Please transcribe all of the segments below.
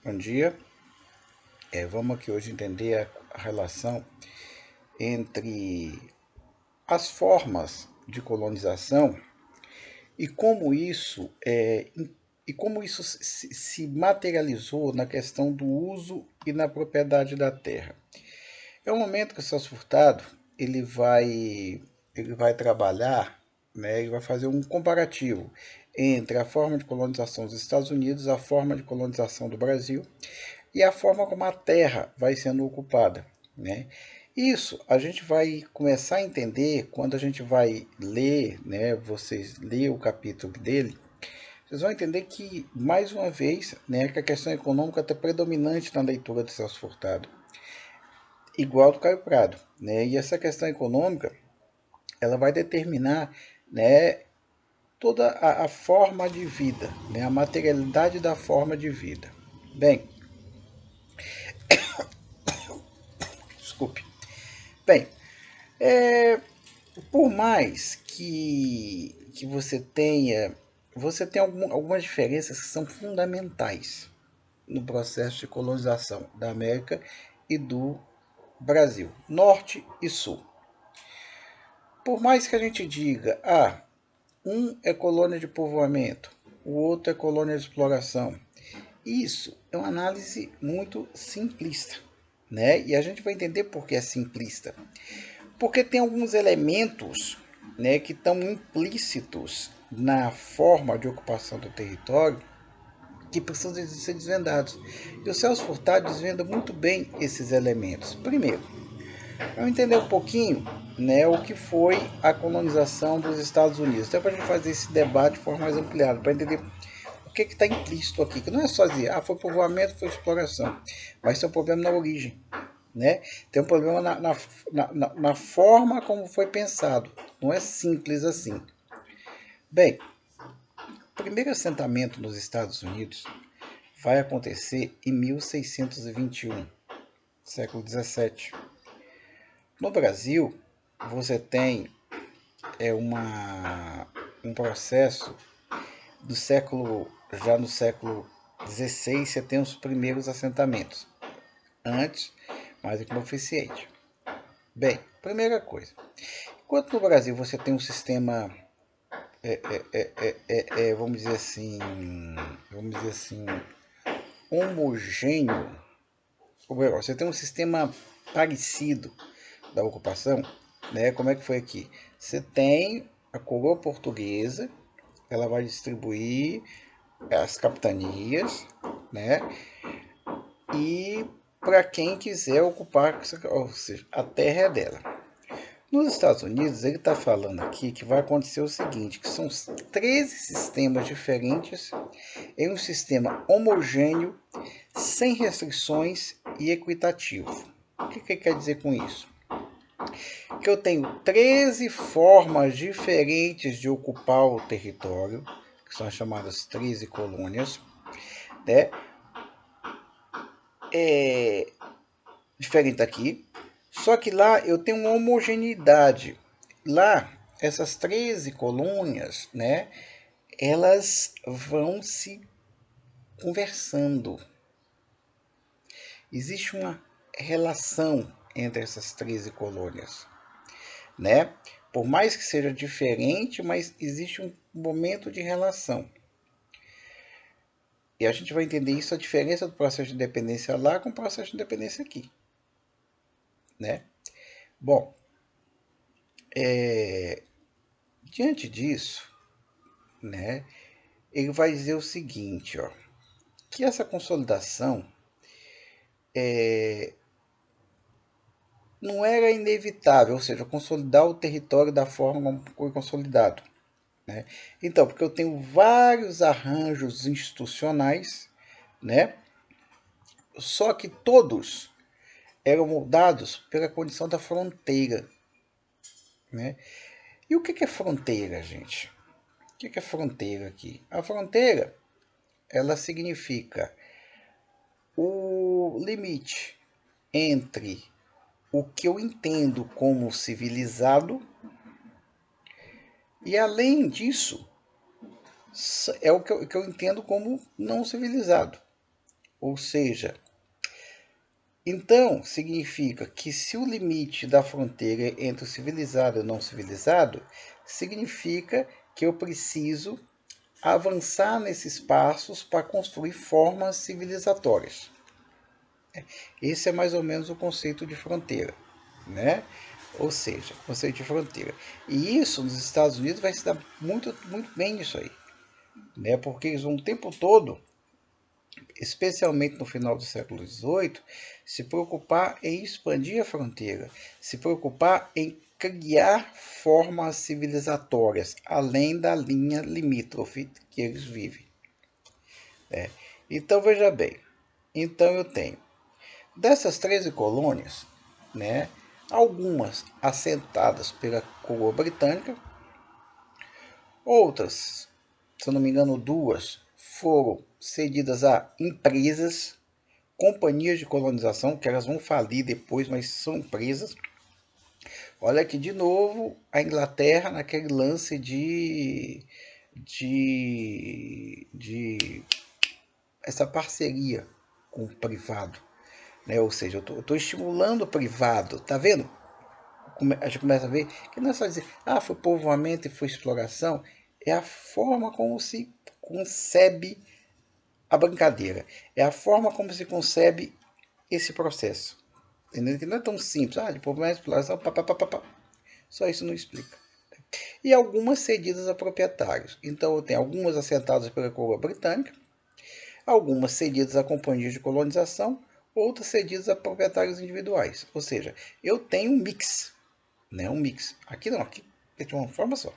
Bom dia. Vamos aqui hoje entender a relação entre as formas de colonização e como isso se materializou na questão do uso e na propriedade da terra. É um momento que o Celso Furtado ele vai trabalhar, né, ele vai fazer um comparativo entre a forma de colonização dos Estados Unidos, a forma de colonização do Brasil e a forma como a terra vai sendo ocupada, né? Isso a gente vai começar a entender quando a gente vai ler, né? Vocês lêem o capítulo dele, vocês vão entender que, mais uma vez, né, que a questão econômica está predominante na leitura de Celso Furtado, igual do Caio Prado, né? E essa questão econômica, ela vai determinar, né, toda a forma de vida, né, a materialidade da forma de vida. Bem, desculpe. Bem, é, por mais que você tem algumas diferenças que são fundamentais no processo de colonização da América e do Brasil, norte e sul. Por mais que a gente diga, um é colônia de povoamento, o outro é colônia de exploração, isso é uma análise muito simplista, né? E a gente vai entender por que é simplista. Porque tem alguns elementos, né, que estão implícitos na forma de ocupação do território que precisam de ser desvendados. E o Celso Furtado desvenda muito bem esses elementos. Primeiro, vamos entender um pouquinho, né, o que foi a colonização dos Estados Unidos. Até para a gente fazer esse debate de forma mais ampliada, para entender o que está implícito aqui, que não é só dizer, foi povoamento, foi exploração, mas tem um problema na origem, né? Tem um problema na forma como foi pensado. Não é simples assim. Bem, o primeiro assentamento nos Estados Unidos vai acontecer em 1621, século 17. No Brasil, você tem um processo do século, já no século 16, você tem os primeiros assentamentos. Antes, mais do que eficiente. Bem, primeira coisa. Enquanto no Brasil você tem um sistema, vamos dizer assim, homogêneo, ou melhor, você tem um sistema parecido da ocupação, né? Como é que foi aqui? Você tem a coroa portuguesa, ela vai distribuir as capitanias, né? E para quem quiser ocupar, ou seja, a terra é dela. Nos Estados Unidos, ele está falando aqui que vai acontecer o seguinte, que são 13 sistemas diferentes em um sistema homogêneo, sem restrições e equitativo. O que quer dizer com isso? Que eu tenho 13 formas diferentes de ocupar o território, que são as chamadas 13 colônias, né? Diferente daqui, só que lá eu tenho uma homogeneidade. Lá, essas 13 colônias, né, elas vão se conversando. Existe uma relação entre essas 13 colônias, né? Por mais que seja diferente, mas existe um momento de relação. E a gente vai entender isso, a diferença do processo de independência lá com o processo de independência aqui, né? Bom, diante disso, né, ele vai dizer o seguinte, que essa consolidação não era inevitável, ou seja, consolidar o território da forma como foi consolidado, né? Então, porque eu tenho vários arranjos institucionais, né? Só que todos eram moldados pela condição da fronteira, né? E o que é fronteira, gente? O que é fronteira aqui? A fronteira, ela significa o limite entre o que eu entendo como civilizado e, além disso, é o que eu entendo como não civilizado. Ou seja, então significa que se o limite da fronteira é entre o civilizado e o não civilizado, significa que eu preciso avançar nesses passos para construir formas civilizatórias. Esse é mais ou menos o conceito de fronteira, né? Ou seja, conceito de fronteira. E isso nos Estados Unidos vai se dar muito, muito bem isso aí, né? Porque eles vão o tempo todo, especialmente no final do século XVIII, se preocupar em expandir a fronteira, se preocupar em criar formas civilizatórias além da linha limítrofe que eles vivem. Então veja bem, então eu tenho dessas 13 colônias, né, algumas assentadas pela coroa britânica, outras, se eu não me engano, duas foram cedidas a empresas, companhias de colonização, que elas vão falir depois, mas são empresas. Olha aqui de novo a Inglaterra naquele lance de essa parceria com o privado, né? Ou seja, eu estou estimulando o privado, tá vendo? A gente começa a ver que não é só dizer, foi povoamento e foi exploração, é a forma como se concebe a brincadeira, é a forma como se concebe esse processo. Entendeu? Que não é tão simples, de povoamento, exploração, pá. Só isso não explica. E algumas cedidas a proprietários. Então eu tenho algumas assentadas pela coroa britânica, algumas cedidas a companhias de colonização, outras cedidas a proprietários individuais. Ou seja, eu tenho um mix, né? Um mix. Aqui não, aqui é de uma forma só.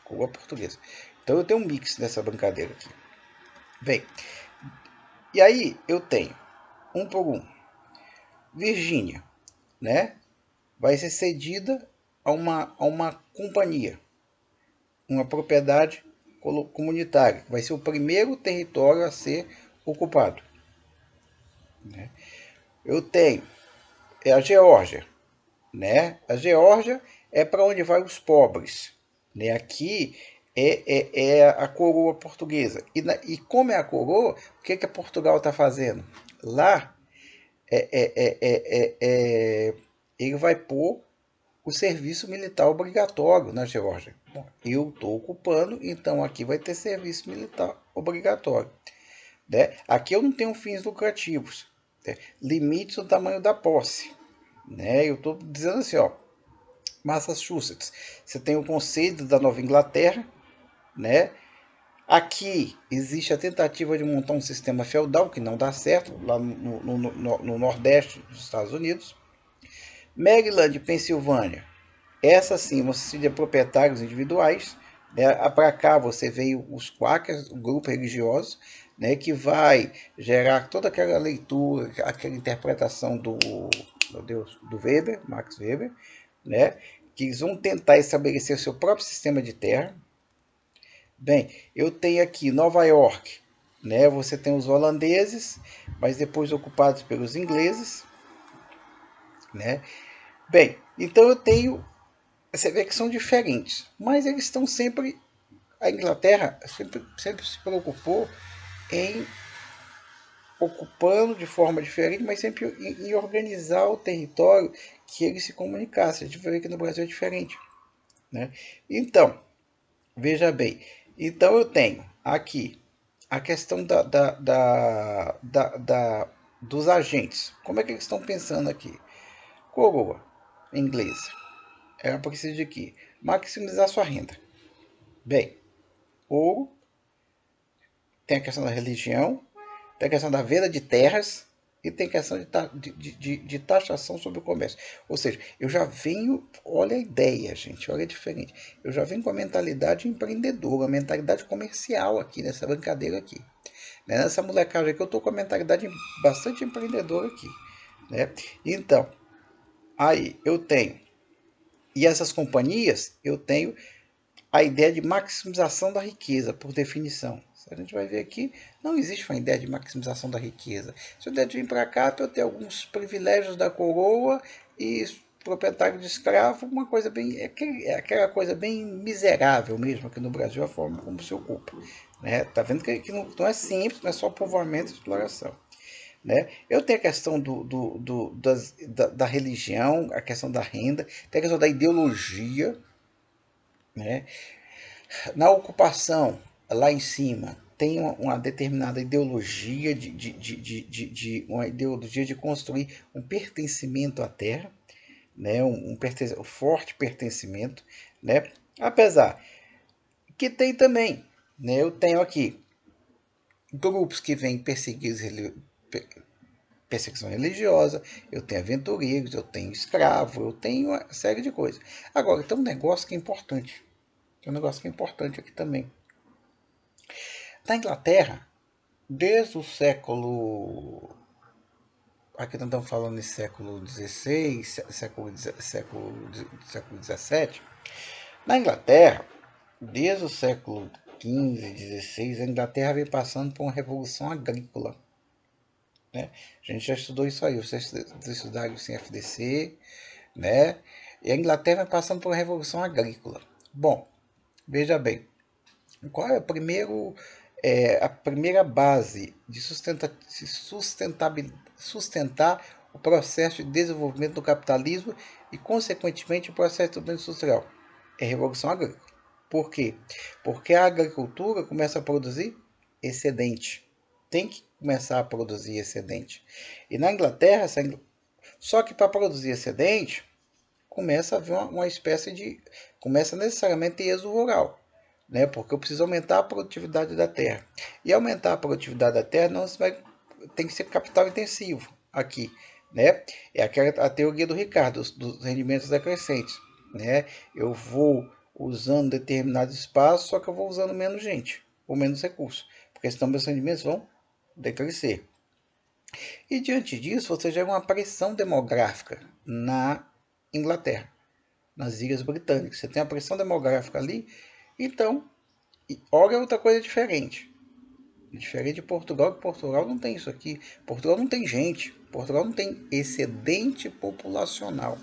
Coroa portuguesa. Então eu tenho um mix nessa brincadeira aqui. Bem, e aí eu tenho um por um. Virgínia, né? Vai ser cedida a uma companhia, uma propriedade comunitária. Vai ser o primeiro território a ser ocupado, né? Eu tenho a Geórgia, né? A Geórgia é para onde vai os pobres, né? Aqui é a coroa portuguesa. E como é a coroa, o que Portugal está fazendo? Lá ele vai pôr o serviço militar obrigatório na Geórgia. Bom, eu estou ocupando, então aqui vai ter serviço militar obrigatório. Né? Aqui eu não tenho fins lucrativos, né? Limites do tamanho da posse. Né? Eu estou dizendo assim, Massachusetts, você tem o Conselho da Nova Inglaterra, né? Aqui existe a tentativa de montar um sistema feudal que não dá certo, lá no Nordeste dos Estados Unidos. Maryland e Pensilvânia, essa sim, você de proprietários individuais. Né? Para cá você veio os Quakers, o grupo religioso, né? Que vai gerar toda aquela leitura, aquela interpretação do Weber, Max Weber, né? Que eles vão tentar estabelecer o seu próprio sistema de terra. Bem, eu tenho aqui Nova York, né? Você tem os holandeses, mas depois ocupados pelos ingleses, né? Bem, então eu tenho, você vê que são diferentes, mas eles estão sempre, a Inglaterra sempre se preocupou em ocupando de forma diferente, mas sempre em organizar o território que eles se comunicassem. A gente vê que no Brasil é diferente, né? Então, veja bem, então eu tenho aqui a questão dos agentes. Como é que eles estão pensando aqui? Coroa inglesa, ela precisa de quê? Maximizar sua renda. Bem, ouro, tem a questão da religião, tem a questão da venda de terras e tem a questão de taxação sobre o comércio. Ou seja, eu já venho, olha a ideia, gente, olha a diferente. Eu já venho com a mentalidade empreendedora, a mentalidade comercial aqui, nessa brincadeira aqui. Nessa molecagem aqui, eu estou com a mentalidade bastante empreendedora aqui. Né? Então, aí eu tenho, e essas companhias, eu tenho a ideia de maximização da riqueza, por definição. A gente vai ver aqui, não existe uma ideia de maximização da riqueza. Se eu der de vir para cá, para eu ter alguns privilégios da coroa e proprietário de escravo, uma coisa bem, é aquela coisa bem miserável mesmo aqui no Brasil, a forma como se ocupa. Né? Tá vendo que não é simples, não é só povoamento e exploração. né? Eu tenho a questão da religião, a questão da renda, tem a questão da ideologia, né? Na ocupação, lá em cima, tem uma determinada ideologia uma ideologia de construir um pertencimento à terra, né? Um forte pertencimento, né? Apesar que tem também, né? Eu tenho aqui grupos que vêm perseguição religiosa, eu tenho aventureiros, eu tenho escravo, eu tenho uma série de coisas. Agora, tem um negócio que é importante. Tem um negócio que é importante aqui também. Na Inglaterra, desde o século. Aqui nós estamos falando de século XVI, século XVII. Na Inglaterra, desde o século XV, XVI, a Inglaterra vem passando por uma revolução agrícola. Né? A gente já estudou isso aí, vocês estudaram isso em FDC, né? E a Inglaterra vai passando por uma revolução agrícola. Bom, veja bem, qual é a primeira base de sustentar o processo de desenvolvimento do capitalismo e, consequentemente, o processo industrial? É a revolução agrícola. Por quê? Porque a agricultura começa a produzir excedente. Tem que começar a produzir excedente. E na Inglaterra, só que para produzir excedente, começa a haver uma espécie de. Começa necessariamente em êxodo rural, né? Porque eu preciso aumentar a produtividade da terra. E aumentar a produtividade da terra não tem que ser capital intensivo aqui, né? É a teoria do Ricardo, dos rendimentos decrescentes, né? Eu vou usando determinado espaço, só que eu vou usando menos gente, ou menos recursos, porque senão meus rendimentos vão decrescer. E diante disso, você gera uma pressão demográfica na Inglaterra, nas Ilhas Britânicas. Você tem a pressão demográfica ali, então, olha outra coisa diferente. Diferente de Portugal, que Portugal não tem isso aqui. Portugal não tem gente. Portugal não tem excedente populacional,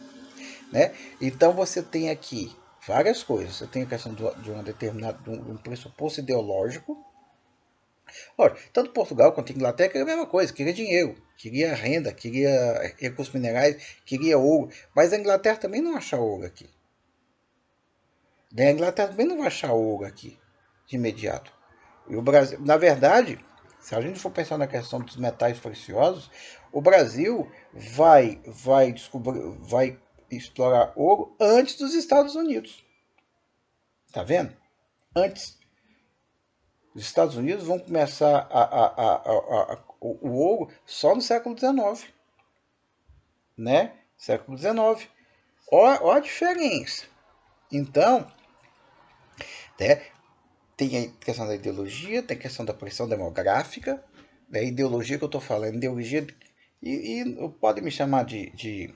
né? Então você tem aqui várias coisas. Você tem a questão de uma determinada de um pressuposto ideológico. Olha, tanto Portugal quanto Inglaterra queria a mesma coisa, queria dinheiro, queria renda, queria recursos minerais, queria ouro. Mas a Inglaterra também não acha ouro aqui. A Inglaterra também não vai achar ouro aqui de imediato. E o Brasil, na verdade, se a gente for pensar na questão dos metais preciosos, o Brasil vai explorar ouro antes dos Estados Unidos. Tá vendo? Antes. Os Estados Unidos vão começar o ouro só no século XIX. Né? Século XIX. Olha a diferença. Então, né, tem a questão da ideologia, tem a questão da pressão demográfica, né? Ideologia que eu estou falando, ideologia. E pode me chamar de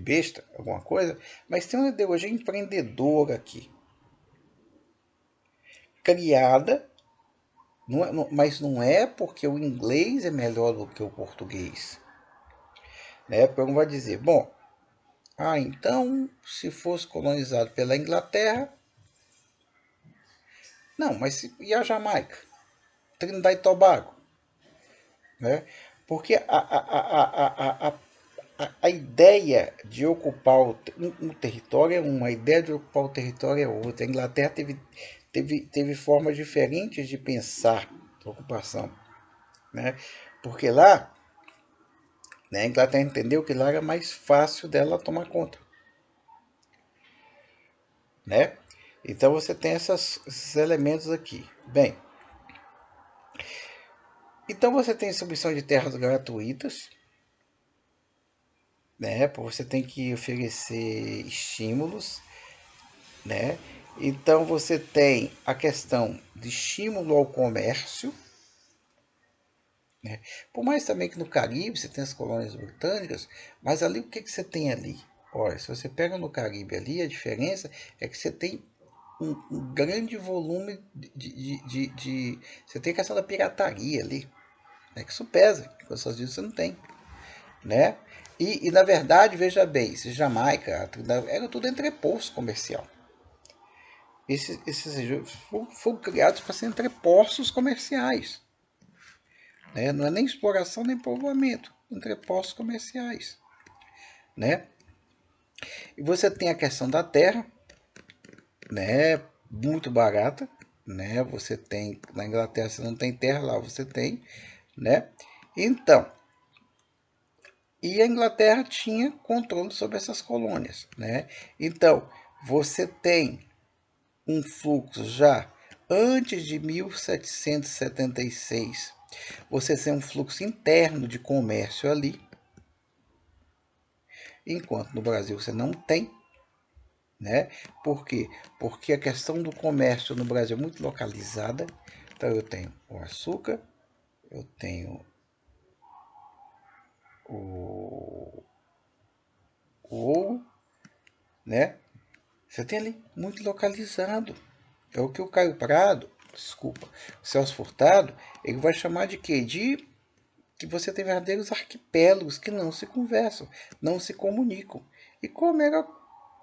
besta, alguma coisa, mas tem uma ideologia empreendedora aqui. Criada, mas não é porque o inglês é melhor do que o português. Né? Porque alguém vai dizer, bom, então se fosse colonizado pela Inglaterra, não, mas e a Jamaica? Trinidad e Tobago? Né? Porque a ideia de ocupar um território é uma, a ideia de ocupar o território é outra. A Inglaterra teve formas diferentes de pensar a ocupação. Né? Porque lá, né, a Inglaterra entendeu que lá era mais fácil dela tomar conta. Né? Então você tem esses elementos aqui. Bem, então você tem distribuição de terras gratuitas, né? Você tem que oferecer estímulos, né? Então você tem a questão de estímulo ao comércio, né? Por mais também que no Caribe você tem as colônias britânicas, mas ali o que você tem ali? Olha, se você pega no Caribe ali, a diferença é que você tem um grande volume você tem a questão da pirataria ali, né? Que isso pesa, que com essas dias você não tem, né? E na verdade, veja bem, esse Jamaica era tudo entreposto comercial. Esses foram criados para ser entrepostos comerciais. né? Não é nem exploração nem povoamento, entrepostos comerciais, né? E você tem a questão da terra, né? Muito barata, né? Você tem na Inglaterra, você não tem terra, lá você tem, né? Então, e a Inglaterra tinha controle sobre essas colônias, né? Então, você tem um fluxo já antes de 1776. Você tem um fluxo interno de comércio ali, enquanto no Brasil você não tem, né? Por quê? Porque a questão do comércio no Brasil é muito localizada. Então eu tenho o açúcar, eu tenho o ouro, né? Você tem ali muito localizado. É o que o Caio Prado, desculpa, o Celso Furtado, ele vai chamar de quê? De que você tem verdadeiros arquipélagos que não se conversam, não se comunicam. E como era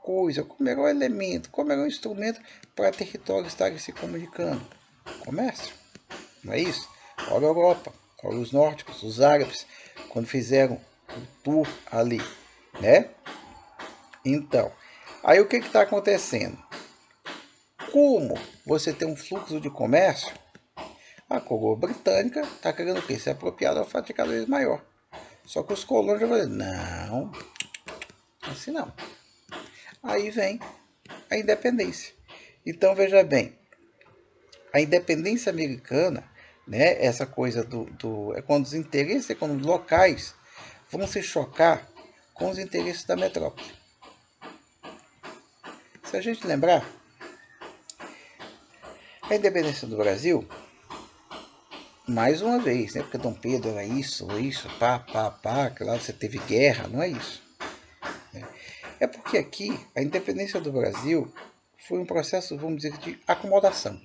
coisa, como era o elemento, como era o instrumento para territórios estarem se comunicando? Comércio, não é isso? Olha a Europa, olha os nórdicos, os árabes, quando fizeram o tour ali, né? Então, aí o que está acontecendo? Como você tem um fluxo de comércio, a coroa britânica está querendo o quê? Se apropriar da fatia cada vez maior. Só que os colonos já falaram, não, assim não. Aí vem a independência. Então, veja bem, a independência americana, né, essa coisa é quando os interesses econômicos locais vão se chocar com os interesses da metrópole. Se a gente lembrar, a independência do Brasil, mais uma vez, né, porque Dom Pedro era isso, pá, que lá você teve guerra, não é isso. É porque aqui a independência do Brasil foi um processo, vamos dizer, de acomodação.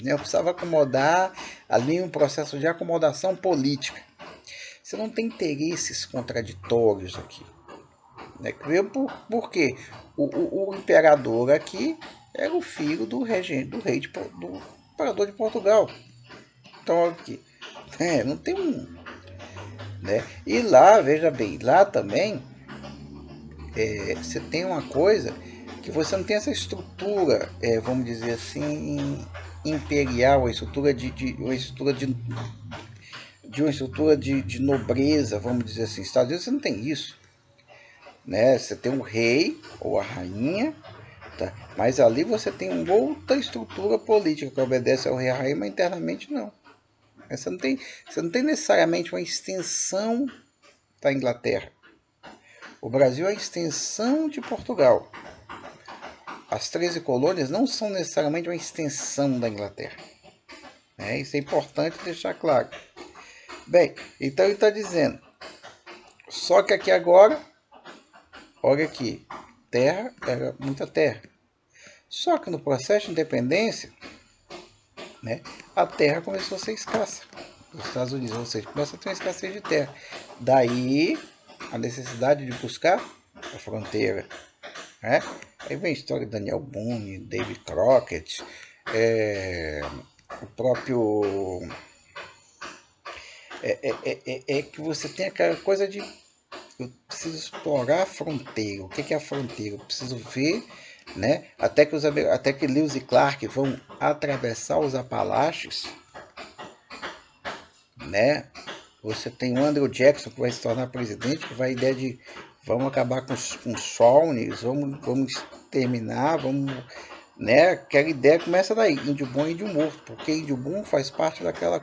Eu precisava acomodar ali um processo de acomodação política. Você não tem interesses contraditórios aqui. Né? Por quê? O imperador aqui era o filho do regente, do imperador de Portugal. Então aqui, não tem um, né? E lá, veja bem, lá também você tem uma coisa que você não tem essa estrutura, vamos dizer assim, imperial, a estrutura uma estrutura uma estrutura de nobreza, vamos dizer assim. Estados Unidos você não tem isso, né? Você tem o rei ou a rainha, tá? Mas ali você tem uma outra estrutura política que obedece ao rei e à rainha, mas internamente não. Você não tem necessariamente uma extensão da Inglaterra. O Brasil é a extensão de Portugal. As 13 colônias não são necessariamente uma extensão da Inglaterra. Isso é importante deixar claro. Bem, então ele está dizendo, só que aqui agora, olha aqui, terra era muita terra. Só que no processo de independência, né, a terra começou a ser escassa nos Estados Unidos, ou seja, começa a ter uma escassez de terra. Daí a necessidade de buscar a fronteira. Né? Aí vem a história de Daniel Boone, David Crockett, o próprio... que você tem aquela coisa de eu preciso explorar a fronteira. O que é a fronteira? Eu preciso ver, né? Até que Lewis e Clark vão atravessar os Apalaches, né? Você tem o Andrew Jackson que vai se tornar presidente, que vai a ideia de vamos acabar com os Shawnees, vamos terminar, vamos, né? Aquela ideia começa daí, índio bom e índio morto, porque índio bom faz parte daquela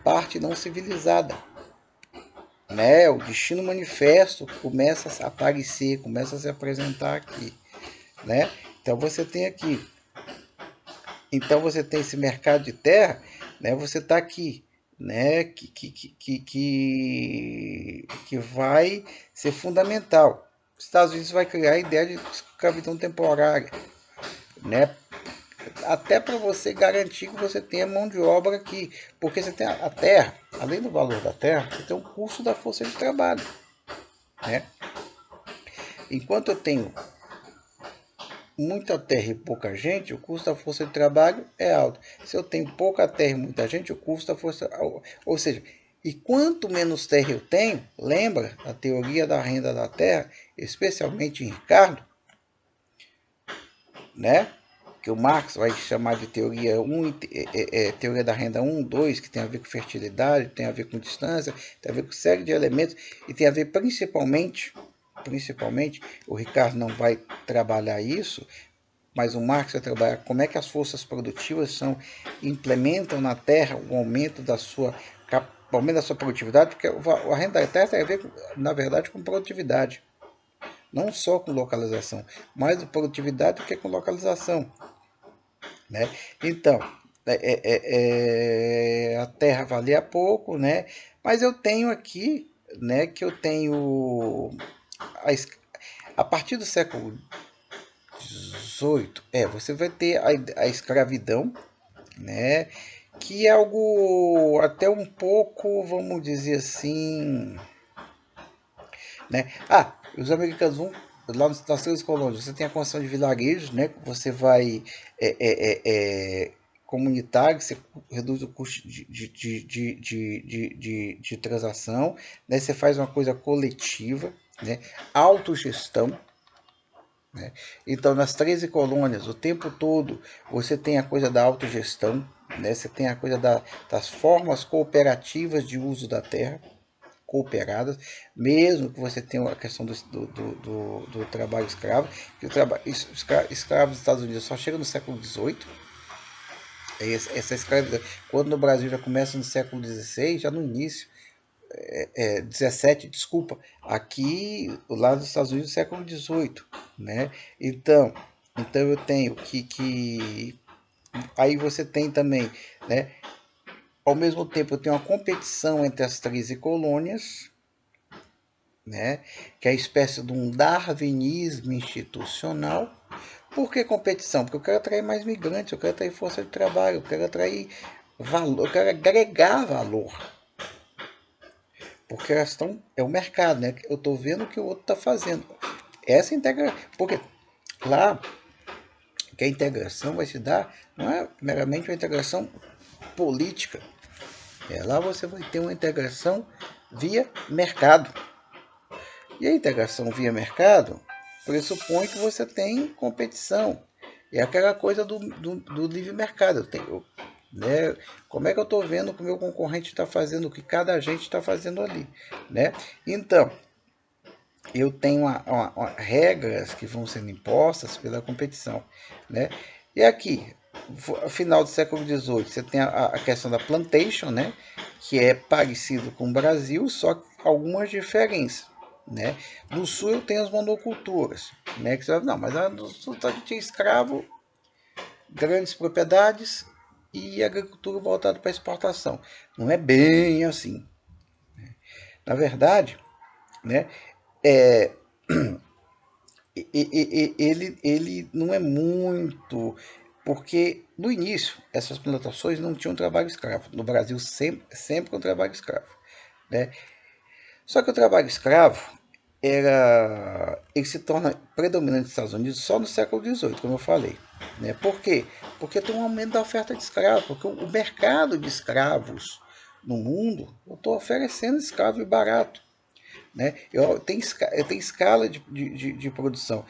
parte não civilizada. Né, o destino manifesto começa a aparecer, começa a se apresentar aqui, né? Então você tem aqui, então você tem esse mercado de terra, né? Você está aqui, né? Que vai ser fundamental. Os Estados Unidos vai criar a ideia de escravidão temporária, né? Até para você garantir que você tenha mão de obra aqui, porque você tem a terra, além do valor da terra, você tem o custo da força de trabalho, né? Enquanto eu tenho muita terra e pouca gente, o custo da força de trabalho é alto. Se eu tenho pouca terra e muita gente, o custo da força... Ou seja, e quanto menos terra eu tenho, lembra a teoria da renda da terra, especialmente em Ricardo, né? Que o Marx vai chamar de teoria 1, teoria da renda 1, 2, que tem a ver com fertilidade, tem a ver com distância, tem a ver com série de elementos, e tem a ver principalmente, o Ricardo não vai trabalhar isso, mas o Marx vai trabalhar como é que as forças produtivas implementam na Terra o aumento da sua produtividade, porque a renda da Terra tem a ver, na verdade, com produtividade. Não só com localização, mais de produtividade do que com localização. Né? Então, a Terra valia pouco, né? Mas eu tenho aqui, né, que eu tenho a partir do século XVIII, você vai ter a escravidão, né? Que é algo até um pouco, vamos dizer assim, né? Os americanos vão lá nas três colônias, você tem a construção de vilarejos, né? Você vai comunitário, você reduz o custo de transação, né? Você faz uma coisa coletiva, né? Autogestão, né? Então, nas 13 colônias, o tempo todo, você tem a coisa da autogestão, né? Você tem a coisa das formas cooperativas de uso da terra, cooperadas, mesmo que você tenha a questão do trabalho escravo, que o trabalho escravo dos Estados Unidos só chega no século XVIII, essa escravidão, quando no Brasil já começa no século XVI, já no início, 17, desculpa, aqui lá nos Estados Unidos, século XVIII, né? Então eu tenho que aí você tem também, né? Ao mesmo tempo eu tenho uma competição entre as 13 colônias, né? Que é a espécie de um darwinismo institucional. Por que competição? Porque eu quero atrair mais migrantes, eu quero atrair força de trabalho, eu quero atrair valor, eu quero agregar valor. Porque a questão é o mercado, né? Eu estou vendo o que o outro está fazendo. Essa integração. Porque lá que a integração vai se dar, não é meramente uma integração política. Lá você vai ter uma integração via mercado. E a integração via mercado pressupõe que você tem competição. É aquela coisa do livre mercado. Né? Como é que eu estou vendo que o meu concorrente está fazendo, o que cada agente está fazendo ali. Né? Então, eu tenho regras que vão sendo impostas pela competição. Né? E aqui, no final do século XVIII, você tem a questão da plantation, né? Que é parecido com o Brasil, só que algumas diferenças. Né? No sul eu tenho as monoculturas. Né? Que você vai, não, mas no sul a gente tinha escravo, grandes propriedades e agricultura voltada para exportação. Não é bem assim. Na verdade, né, ele não é muito, porque no início essas plantações não tinham trabalho escravo. No Brasil sempre com trabalho escravo. Né? Só que o trabalho escravo ele se torna predominante nos Estados Unidos só no século XVIII, como eu falei. Né? Por quê? Porque tem um aumento da oferta de escravos, porque o mercado de escravos no mundo, eu estou oferecendo escravo barato. Né? Eu tenho escala de produção.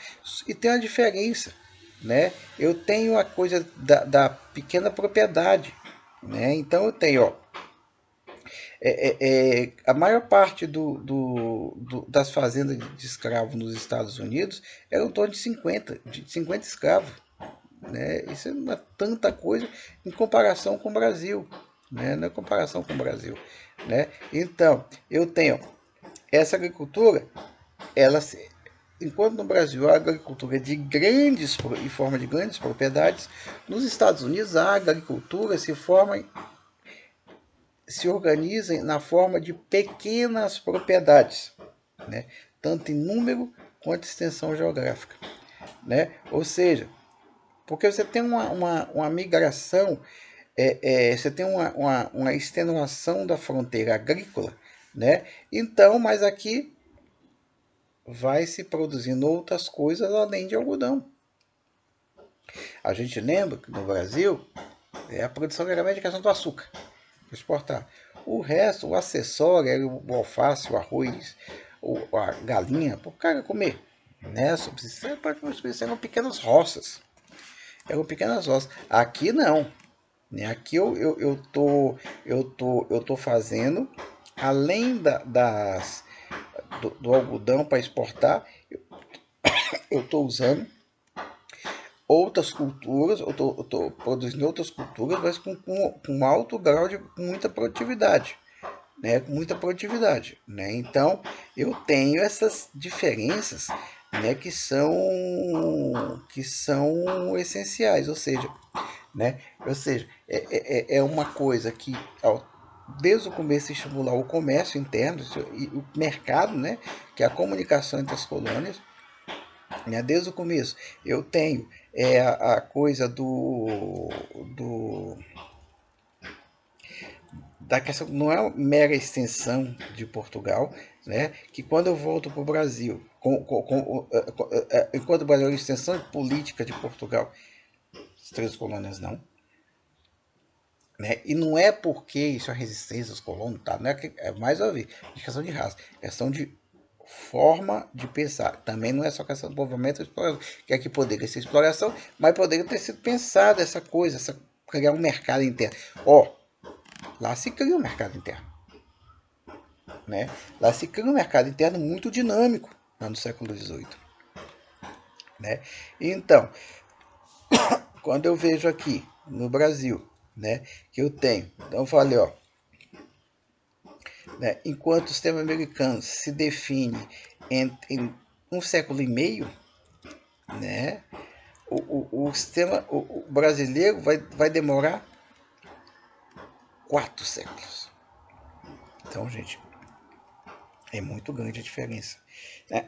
E tem uma diferença. Né? Eu tenho a coisa da pequena propriedade. Né? Então eu tenho, a maior parte das fazendas de escravos nos Estados Unidos eram em torno de 50 escravos. Né? Isso não é tanta coisa em comparação com o Brasil. Né? Não é comparação com o Brasil. Né? Então, eu tenho essa agricultura, enquanto no Brasil a agricultura é em forma de grandes propriedades, nos Estados Unidos a agricultura se organiza na forma de pequenas propriedades, né? Tanto em número quanto em extensão geográfica. Né? Ou seja, porque você tem uma migração, você tem uma extenuação da fronteira agrícola, né? Então, mas aqui vai se produzindo outras coisas além de algodão. A gente lembra que no Brasil a produção era a questão do açúcar, exportar. O resto, o acessório, era o alface, o arroz, a galinha, para o cara comer. Né? Eram pequenas roças. Eram pequenas roças. Aqui não. Aqui eu tô fazendo, além do algodão para exportar, eu estou usando outras culturas, eu tô produzindo outras culturas, mas com alto grau de muita produtividade. Né, com muita produtividade. Né? Então, eu tenho essas diferenças, né, que são essenciais, ou seja, é uma coisa que desde o começo estimular o comércio interno e o mercado, né, que é a comunicação entre as colônias, né, desde o começo. Eu tenho a coisa da questão, não é uma mera extensão de Portugal, né, que quando eu volto para o Brasil, enquanto o Brasil é uma extensão política de Portugal, as três colônias não. Né? E não é porque isso é resistência aos colonos, tá? Não é mais a ver, é questão de raça, é questão de forma de pensar. Também não é só questão do movimento exploração, que aqui poderia ser exploração, mas poderia ter sido pensada essa coisa, criar um mercado interno. Lá se cria um mercado interno. Né? Lá se cria um mercado interno muito dinâmico, lá no século XVIII. Né? Então, quando eu vejo aqui no Brasil, né, que eu tenho, então eu falei, né, enquanto o sistema americano se define em um século e meio, né, o sistema o brasileiro vai demorar 4 séculos. Então, gente, é muito grande a diferença. Né?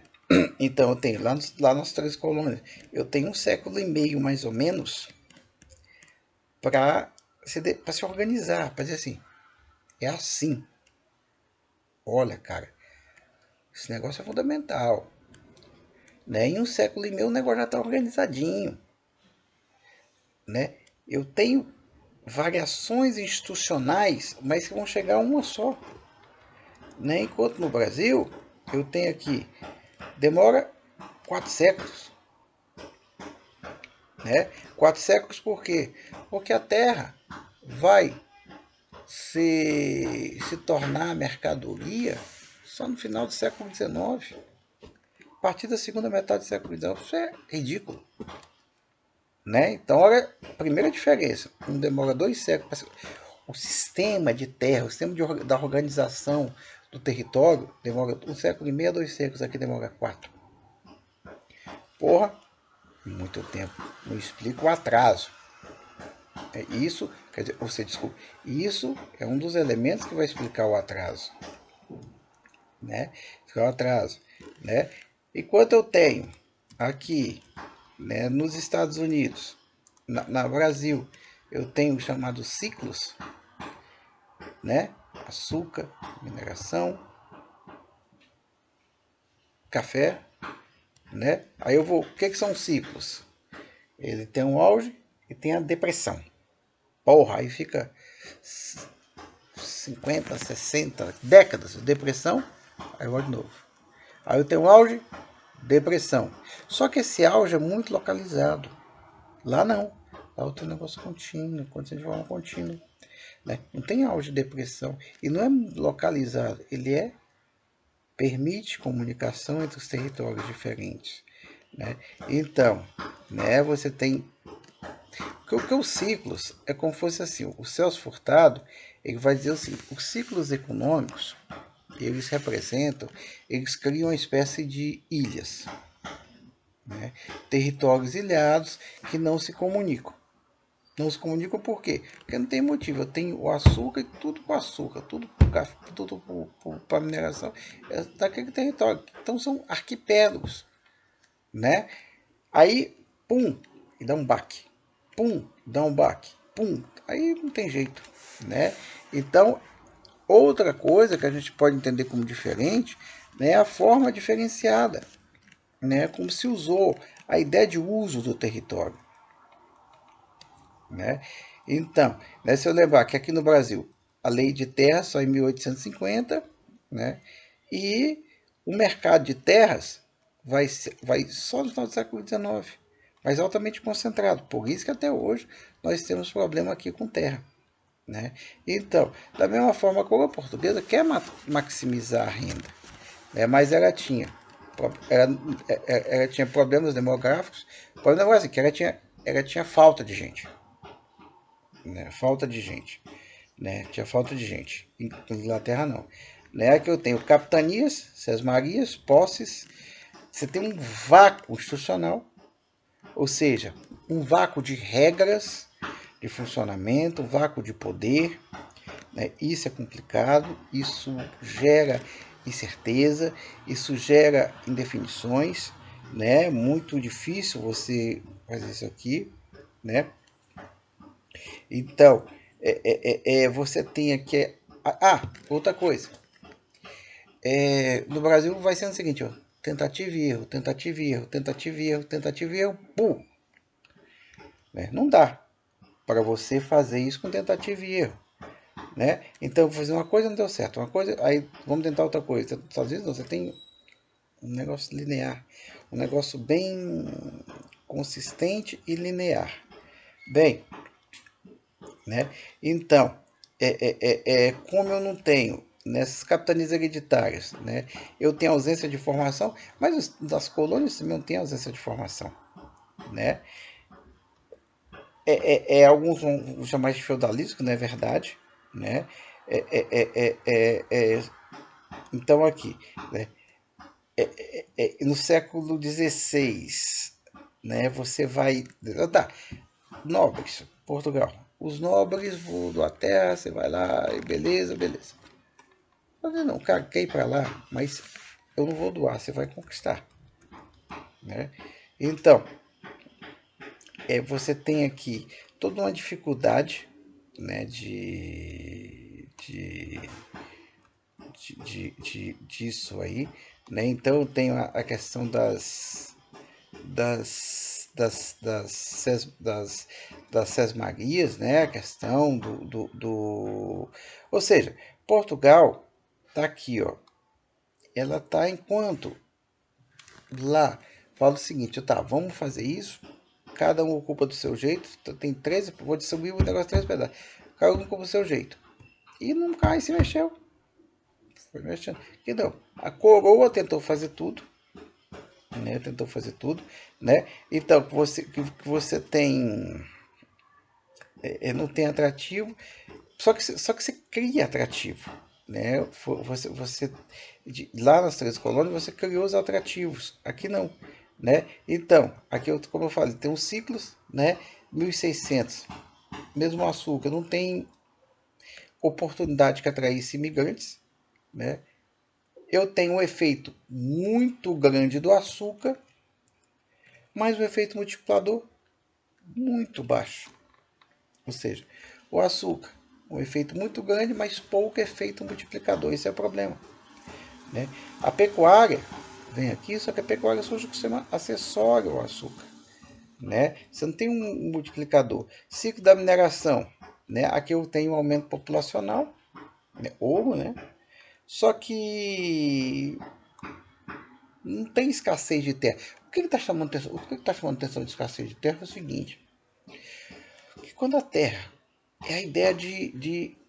Então, eu tenho lá nas três colônias, eu tenho um século e meio mais ou menos para se organizar, para dizer assim, é assim. Olha, cara, esse negócio é fundamental. Né? Em um século e meio o negócio já está organizadinho. Né? Eu tenho variações institucionais, mas que vão chegar a uma só. Né? Enquanto no Brasil, eu tenho aqui, demora 4 séculos. Né? 4 séculos por quê? Porque a Terra vai se tornar mercadoria só no final do século XIX. A partir da segunda metade do século XIX, isso é ridículo. Né? Então, olha a primeira diferença. Um demora 2 séculos. O sistema de terra, o sistema da organização do território demora 1 século e meio a 2 séculos. Aqui demora 4. Porra, muito tempo. Não explica o atraso. Isso, quer dizer, desculpa, isso é um dos elementos que vai explicar o atraso. Né? O atraso. Né? Enquanto eu tenho aqui, né, nos Estados Unidos, na Brasil, eu tenho chamados ciclos, né? Açúcar, mineração, café, né? Aí eu vou, o que são ciclos? Ele tem um auge e tem a depressão. Porra, aí fica 50, 60 décadas de depressão, aí eu vou de novo. Aí eu tenho um auge, depressão. Só que esse auge é muito localizado. Lá não. Lá eu tenho um negócio contínuo, condição de forma contínua. Né? Não tem auge de depressão. E não é localizado, ele permite comunicação entre os territórios diferentes. Né? Então, né, você tem... Porque os ciclos é como se fosse assim, o Celso Furtado, ele vai dizer assim, os ciclos econômicos, eles representam, eles criam uma espécie de ilhas. Né? Territórios ilhados que não se comunicam. Não se comunicam por quê? Porque não tem motivo. Eu tenho o açúcar e tudo com açúcar, tudo para mineração daquele território. Então são arquipélagos. Né? Aí, pum, e dá um baque. Pum, dá um baque. Pum, aí não tem jeito. Né? Então, outra coisa que a gente pode entender como diferente, né, é a forma diferenciada. Né? Como se usou a ideia de uso do território. né? Então, né, se eu lembrar que aqui no Brasil a lei de terra só em 1850, né? E o mercado de terras vai só no final do século XIX, mas altamente concentrado. Por isso que até hoje nós temos problema aqui com terra, né? Então, da mesma forma, a coroa portuguesa quer maximizar a renda, né? Mas ela, ela tinha problemas demográficos. O problema é assim, que ela tinha falta de gente, né? Falta de gente, né? Tinha falta de gente. Em Inglaterra não. Né? Que eu tenho capitanias, sesmarias, posses. Você tem um vácuo institucional, ou seja, um vácuo de regras de funcionamento, um vácuo de poder, né? Isso é complicado, isso gera incerteza, isso gera indefinições, né? Muito difícil você fazer isso aqui, né? Então, você tem aqui. Outra coisa. No Brasil vai sendo o seguinte, ó, tentativa e erro, tentativa e erro, tentativa e erro, tentativa e erro, pum! Né? Não dá para você fazer isso com tentativa e erro. Né? Então, fazer uma coisa não deu certo, uma coisa, aí vamos tentar outra coisa. Às vezes você tem um negócio linear, um negócio bem consistente e linear. Bem, né? Então, como eu não tenho nessas capitanias hereditárias, né? Eu tenho ausência de formação, mas das colônias também não tem ausência de formação, né? Alguns vão chamar de feudalismo, que não é verdade, né? Então aqui, né? No século XVI, né? Você vai, tá, nobres, Portugal. Os nobres vão doar terra, você vai lá e beleza, beleza. Eu não, cara, quer ir para lá, mas eu não vou doar, você vai conquistar, né? Então, você tem aqui toda uma dificuldade, né, disso aí, né? Então tem a questão das sesmarias, né? A questão ou seja, Portugal tá aqui, ó. Ela tá enquanto lá fala o seguinte, tá, vamos fazer isso, cada um ocupa do seu jeito, tem 13, vou distribuir o negócio 13 pedaços, cada um ocupa do seu jeito. E não cai, se mexeu. Foi mexendo. Então, a coroa tentou fazer tudo, né? Tentou fazer tudo, né? Então, que você tem, não tem atrativo, só que você cria atrativo, né? Lá nas três colônias você criou os atrativos, aqui não, né? Então, aqui como eu falei, tem os ciclos, né? 1600, mesmo o açúcar não tem oportunidade que atraísse imigrantes, né? Eu tenho um efeito muito grande do açúcar, mas o efeito multiplicador muito baixo. Ou seja, o açúcar, um efeito muito grande, mas pouco efeito multiplicador. Esse é o problema, né? A pecuária vem aqui, só que a pecuária surge com o sistema acessório ao açúcar, né? Você não tem um multiplicador. Ciclo da mineração, né? Aqui eu tenho um aumento populacional, né? Ouro, né? Só que não tem escassez de terra. O que está chamando atenção? O que está chamando atenção de escassez de terra é o seguinte: que quando a terra é a ideia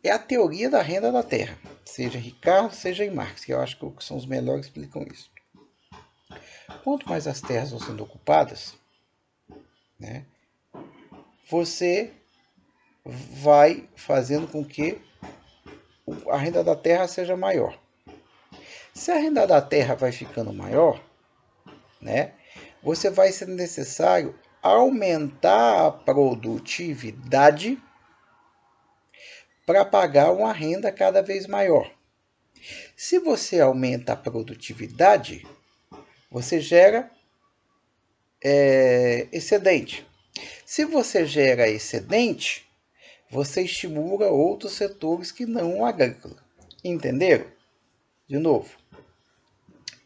é a teoria da renda da terra, seja Ricardo, seja em Marx, que eu acho que são os melhores que explicam isso. Quanto mais as terras vão sendo ocupadas, né, você vai fazendo com que a renda da terra seja maior. Se a renda da terra vai ficando maior, né, você vai ser necessário aumentar a produtividade para pagar uma renda cada vez maior. Se você aumenta a produtividade, você gera excedente. Se você gera excedente, você estimula outros setores que não o agrícola. Entenderam? De novo.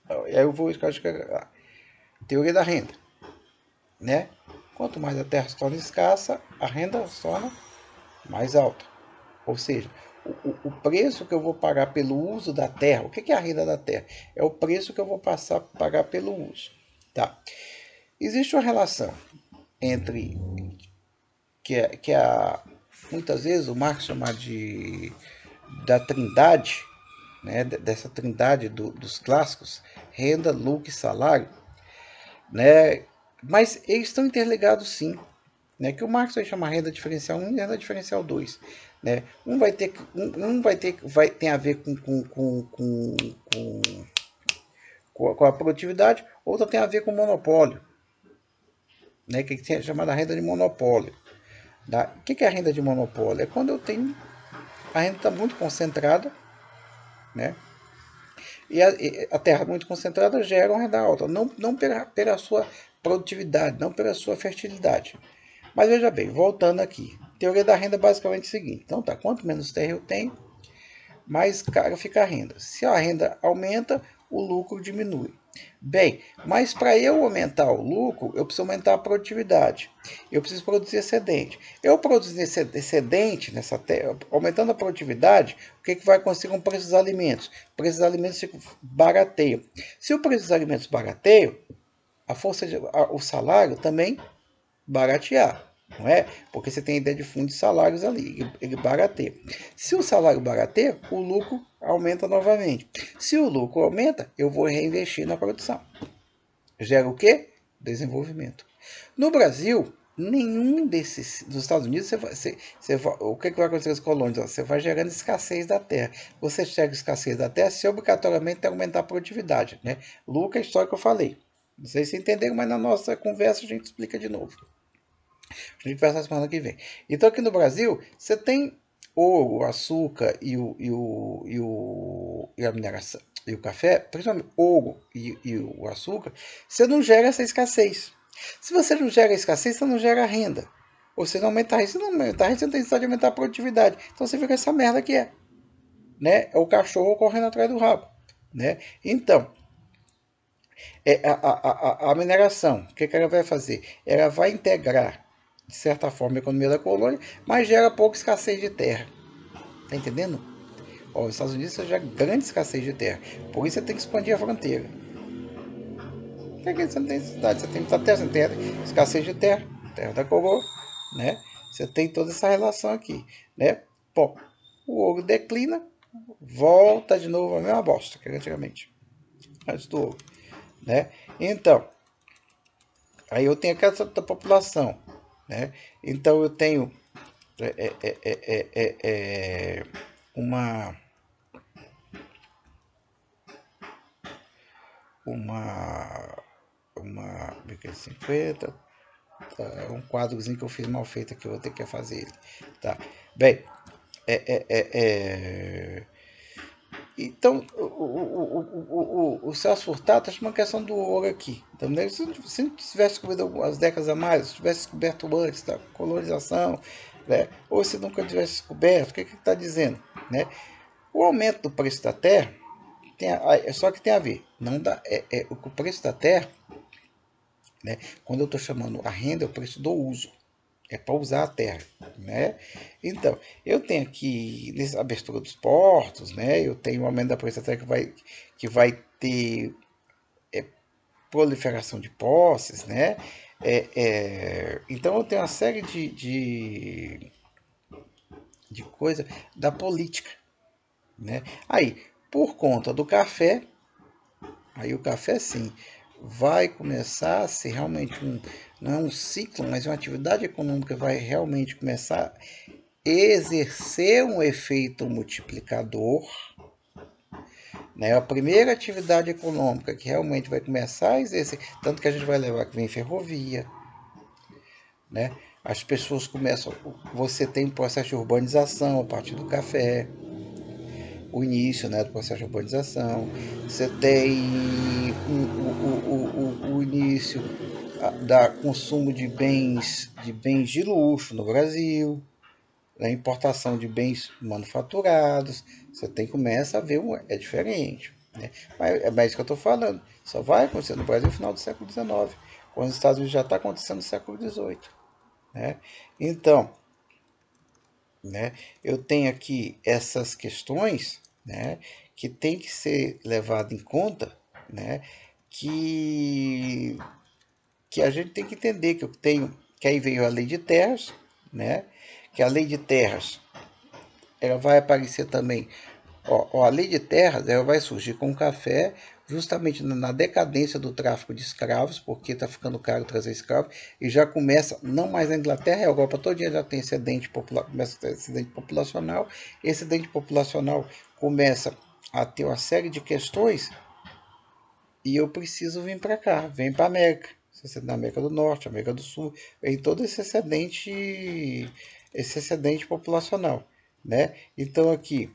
Aí eu vou explicar a teoria da renda, né? Quanto mais a terra se torna escassa, a renda se torna mais alta. Ou seja, o preço que eu vou pagar pelo uso da terra, o que é a renda da terra? É o preço que eu vou passar a pagar pelo uso. Tá? Existe uma relação entre, muitas vezes o Marx chama da trindade, né, dessa trindade dos clássicos, renda, lucro e salário, né, mas eles estão interligados sim, né, que o Marx vai chamar renda diferencial 1 e renda diferencial 2, né, tem a ver com a produtividade, outra tem a ver com monopólio, né, que é chamada renda de monopólio. Tá? O que é a renda de monopólio? É quando eu tenho a renda está muito concentrada, né? E a terra muito concentrada gera uma renda alta, não pela sua produtividade, não pela sua fertilidade. Mas veja bem, voltando aqui, teoria da renda é basicamente o seguinte: então tá, quanto menos terra eu tenho, mais cara fica a renda. Se a renda aumenta, o lucro diminui. Bem, mas para eu aumentar o lucro, eu preciso aumentar a produtividade. Eu preciso produzir excedente. Eu produzindo excedente nessa terra, aumentando a produtividade, o que vai acontecer com o preço dos alimentos? O preço dos alimentos barateia. Se o preço dos alimentos barateia, o salário também baratear, não é? Porque você tem a ideia de fundo de salários ali, ele barateia. Se o salário barateia, o lucro aumenta novamente. Se o lucro aumenta, eu vou reinvestir na produção. Gera o quê? Desenvolvimento. No Brasil, nenhum desses, dos Estados Unidos, o que vai acontecer com as colônias? Você vai gerando escassez da terra. Você gera escassez da terra, se obrigatoriamente tem que aumentar a produtividade, né? Lucro é a história que eu falei. Não sei se entenderam, mas na nossa conversa a gente explica de novo. A gente vai essa semana que vem. Então aqui no Brasil, você tem ouro, açúcar e a mineração e o café, principalmente ouro e o açúcar, você não gera essa escassez. Se você não gera escassez, você não gera renda. Ou você não aumenta a renda. Se não aumenta a renda, você não tem necessidade de aumentar a produtividade. Então você fica essa merda que é. Né? É o cachorro correndo atrás do rabo. Né? Então, a mineração, o que ela vai fazer? Ela vai integrar, de certa forma, a economia da colônia, mas gera pouca escassez de terra. Tá entendendo? Ó, os Estados Unidos já grande escassez de terra. Por isso você tem que expandir a fronteira. Porque você não tem necessidade, você tem muita terra, você tem escassez de terra, terra da coroa, né? Você tem toda essa relação aqui, né? Bom, o ouro declina, volta de novo a mesma bosta que era antigamente, antes do ouro, né? Então, aí eu tenho aquela da população, né? Então eu tenho uma uma 50, tá, um quadrozinho que eu fiz mal feito aqui, eu vou ter que fazer ele, tá? Bem, então o Celso Furtado está chamando a questão do ouro aqui. Então, se não tivesse descoberto algumas décadas a mais, se tivesse descoberto antes da colonização, né? Ou se nunca tivesse descoberto, o que está dizendo? Né? O aumento do preço da terra só que tem a ver. Não dá, o preço da terra, né? Quando eu estou chamando a renda, é o preço do uso. É para usar a terra, né? Então, eu tenho aqui nessa abertura dos portos, né? Eu tenho o aumento da preço da terra que vai ter proliferação de posses, né? Então eu tenho uma série de coisas da política, né? Aí, por conta do café, aí o café sim vai começar a ser realmente não é um ciclo, mas uma atividade econômica que vai realmente começar a exercer um efeito multiplicador, né? A primeira atividade econômica que realmente vai começar a exercer, tanto que a gente vai levar que vem ferrovia, né? As pessoas começam, você tem um processo de urbanização a partir do café, o início, né, do processo de urbanização, você tem o início da consumo de bens de luxo no Brasil, a importação de bens manufaturados, você começa a ver, é diferente. Né? Mas é isso que eu estou falando, só vai acontecer no Brasil no final do século XIX, quando os Estados Unidos já está acontecendo no século XVIII. Né? Então, né, eu tenho aqui essas questões, né, que tem que ser levado em conta, né, que, que a gente tem que entender que eu tenho, que aí veio a lei de terras, né, que a lei de terras ela vai aparecer também. A lei de terras ela vai surgir com o café, justamente na decadência do tráfico de escravos, porque está ficando caro trazer escravos, e já começa, não mais na Inglaterra, a Europa todo dia já tem começa a ter excedente populacional, esse excedente populacional começa a ter uma série de questões, e eu preciso vir para cá, vem para a América, na América do Norte, América do Sul, vem todo esse excedente populacional, né? Então aqui,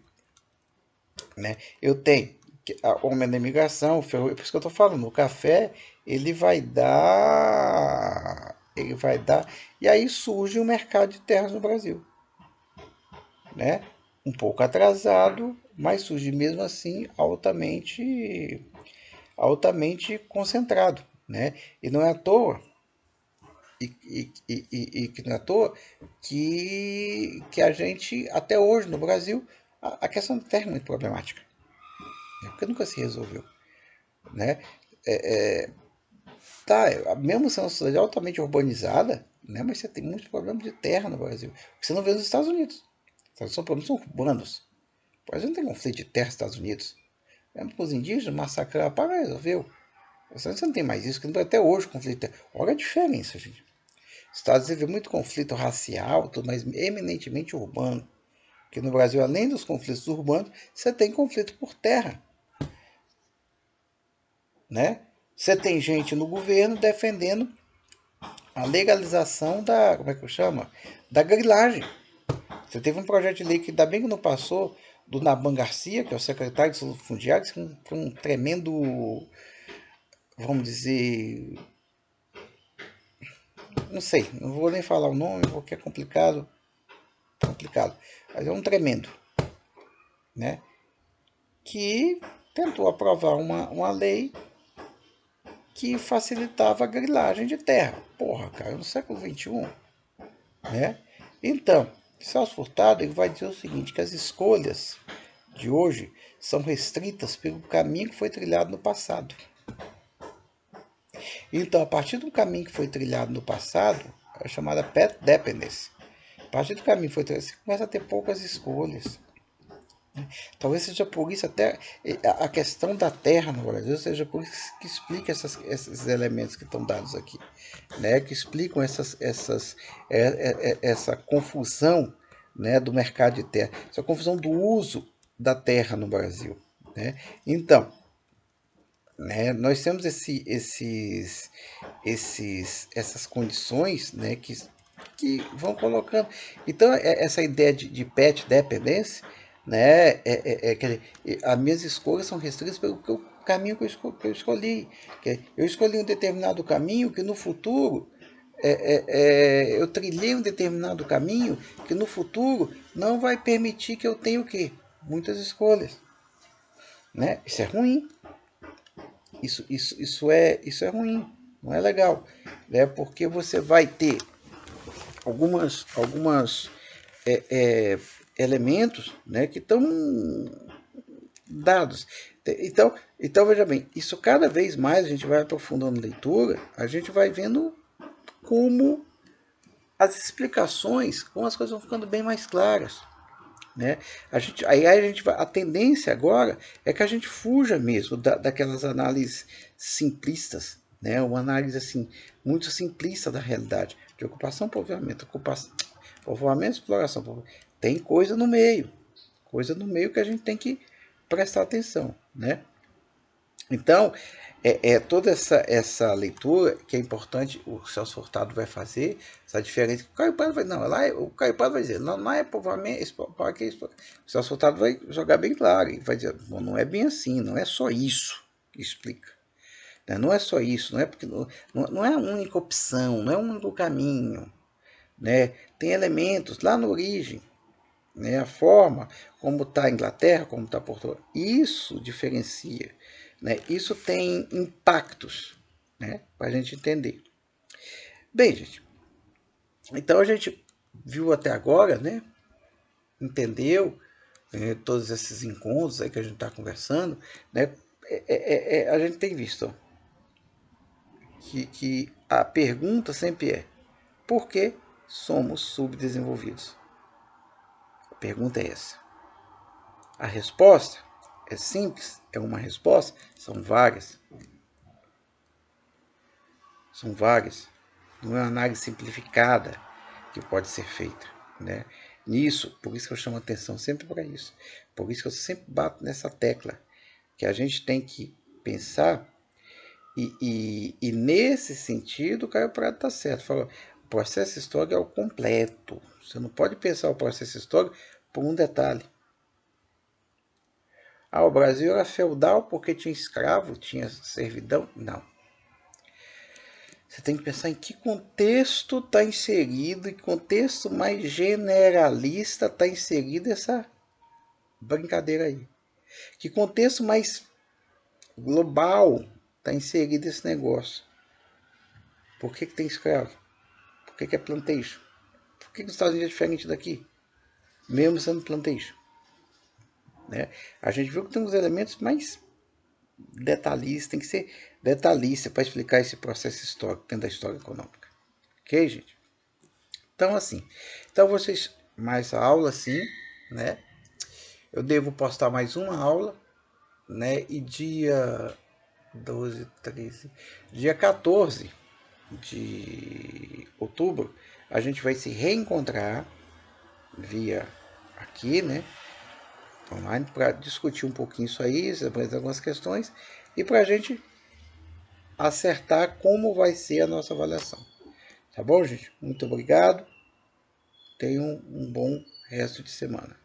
né? Eu tenho o aumento da imigração, por isso que eu estou falando, o café ele vai dar, e aí surge o mercado de terras no Brasil, né? Um pouco atrasado, mas surge mesmo assim altamente concentrado, né? E não é à toa e que não é à toa que a gente até hoje no Brasil a questão da terra é muito problemática, né? Porque nunca se resolveu, né? Tá, mesmo sendo uma cidade altamente urbanizada, né, mas você tem muitos problemas de terra no Brasil, que você não vê nos Estados Unidos. Os problemas são urbanos. O Brasil não tem conflito de terra nos Estados Unidos. Mesmo com os indígenas, massacrar, para resolveu. Você não tem mais isso, que não até hoje conflito de terra. Olha a diferença, gente. Os Estados Unidos vê muito conflito racial, tudo, mas eminentemente urbano. Porque no Brasil, além dos conflitos urbanos, você tem conflito por terra, né? Você tem gente no governo defendendo a legalização da, como é que chama? Da grilagem. Você teve um projeto de lei que ainda bem que não passou, do Naban Garcia, que é o secretário de Saúde Fundiária, que foi um tremendo, vamos dizer, não sei, não vou nem falar o nome porque é complicado, mas é um tremendo, né? Que tentou aprovar uma lei que facilitava a grilagem de terra. Porra, cara, no século XXI, né? Então, Celso Furtado ele vai dizer o seguinte, que as escolhas de hoje são restritas pelo caminho que foi trilhado no passado. Então, a partir do caminho que foi trilhado no passado, é chamada path dependence. A partir do caminho que foi trilhado, você começa a ter poucas escolhas. Talvez seja por isso até a questão da terra no Brasil seja por isso que explica esses elementos que estão dados aqui, né? Que explicam essa confusão, né, do mercado de terra, essa confusão do uso da terra no Brasil, né? Então, né, nós temos essas condições, né, que vão colocando. Então, essa ideia de pet dependence, né, quer dizer, as minhas escolhas são restritas pelo caminho que eu escolhi. Eu escolhi um determinado caminho que no futuro eu trilhei um determinado caminho que no futuro não vai permitir que eu tenha o quê? Muitas escolhas, né? Isso é ruim. Isso é ruim, não é legal, né? Porque você vai ter algumas elementos, né, que estão dados. Então, veja bem, isso cada vez mais a gente vai aprofundando a leitura, a gente vai vendo como as explicações, como as coisas vão ficando bem mais claras. Né? A tendência agora é que a gente fuja mesmo daquelas análises simplistas, né? Uma análise assim muito simplista da realidade, de ocupação, povoamento, exploração. Tem coisa no meio que a gente tem que prestar atenção, né? Então, toda essa leitura que é importante, o Celso Furtado vai fazer, essa diferença. O Caio Prado vai, não, o Caio Prado vai dizer, não é povoamento, o Celso Furtado vai jogar bem claro, e vai dizer, bom, não é bem assim, não é só isso que explica. Né? Não é só isso, não é porque não é a única opção, não é o único caminho. Né? Tem elementos lá na origem, né? A forma como está a Inglaterra, como está Portugal, isso diferencia, né? Isso tem impactos, né? Para a gente entender. Bem, gente, então a gente viu até agora, né? Entendeu todos esses encontros aí que a gente está conversando, né? A gente tem visto que a pergunta sempre é: por que somos subdesenvolvidos? A pergunta é essa. A resposta é simples, é uma resposta, são várias. São várias. Não é uma análise simplificada que pode ser feita, né? Nisso, por isso que eu chamo atenção sempre para isso. Por isso que eu sempre bato nessa tecla, que a gente tem que pensar e nesse sentido o Caio Prado está certo. Falou, o processo histórico é o completo. Você não pode pensar o processo histórico por um detalhe. Ah, o Brasil era feudal porque tinha escravo, tinha servidão? Não. Você tem que pensar em que contexto está inserido, em que contexto mais generalista está inserido essa brincadeira aí. Que contexto mais global está inserido esse negócio. Por que tem escravo? Por que é plantation? Por que os Estados Unidos é diferente daqui? Mesmo sendo plantation. Né? A gente viu que tem uns elementos mais detalhistas, tem que ser detalhista para explicar esse processo histórico dentro da história econômica. Ok, gente? Então, assim, então vocês, mais aula, sim, né? Eu devo postar mais uma aula, né? E dia 12, 13, dia 14 de outubro, a gente vai se reencontrar via aqui, né? Online, para discutir um pouquinho isso aí, apresentar algumas questões e para a gente acertar como vai ser a nossa avaliação. Tá bom, gente? Muito obrigado. Tenham um bom resto de semana.